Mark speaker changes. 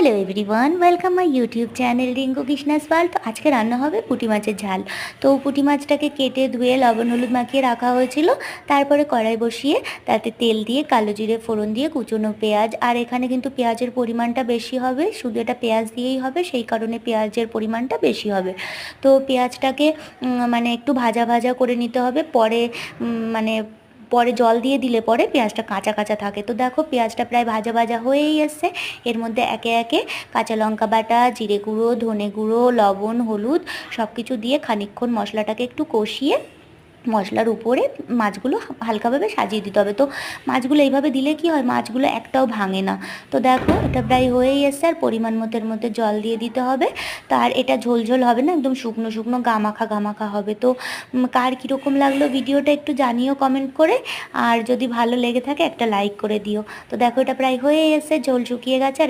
Speaker 1: Hello everyone, welcome my YouTube channel Rinku Krishna's world. তো আজকে রান্না হবে পুঁটি মাছের ঝাল। তো পুঁটি মাছটাকে কেটে ধুয়ে লবণ হলুদ মাখিয়ে রাখা হয়েছিল। তারপরে কড়াই বসিয়ে তাতে তেল দিয়ে কালো জিরে ফোড়ন দিয়ে কুচনো পেঁয়াজ, আর এখানে কিন্তু পেঁয়াজের পরিমাণটা বেশি হবে, শুধু এটা পেঁয়াজ দিয়েই হবে, সেই কারণে পেঁয়াজের পরিমাণটা বেশি হবে। তো পেঁয়াজটাকে মানে একটু ভাজা ভাজা করে নিতে হবে। পরে জল দিয়ে দিলে পরে পেঁয়াজটা কাঁচা কাঁচা থাকে। তো দেখো পেঁয়াজটা প্রায় ভাজা ভাজা হয়েই এসছে। এর মধ্যে একে একে কাঁচা লঙ্কা বাটা, জিরে গুঁড়ো, ধনে গুঁড়ো, লবণ, হলুদ সব কিছু দিয়ে খানিকক্ষণ মশলাটাকে একটু কষিয়ে মশলার উপরে মাছগুলো হালকাভাবে সাজিয়ে দিতে হবে। তো মাছগুলো এইভাবে দিলে কি হয়, মাছগুলো একটাও ভাঙে না। তো দেখো এটা প্রায় হয়েই এসছে, আর পরিমাণ মতো এর মধ্যে জল দিয়ে দিতে হবে। তো আর এটা ঝোলঝোল হবে না, একদম শুকনো শুকনো গামাখা গামাখা হবে। তো কার কীরকম লাগলো ভিডিওটা একটু জানিও কমেন্ট করে, আর যদি ভালো লেগে থাকে একটা লাইক করে দিও। তো দেখো এটা প্রায় হয়ে এসছে, ঝোল শুকিয়ে গেছে। আর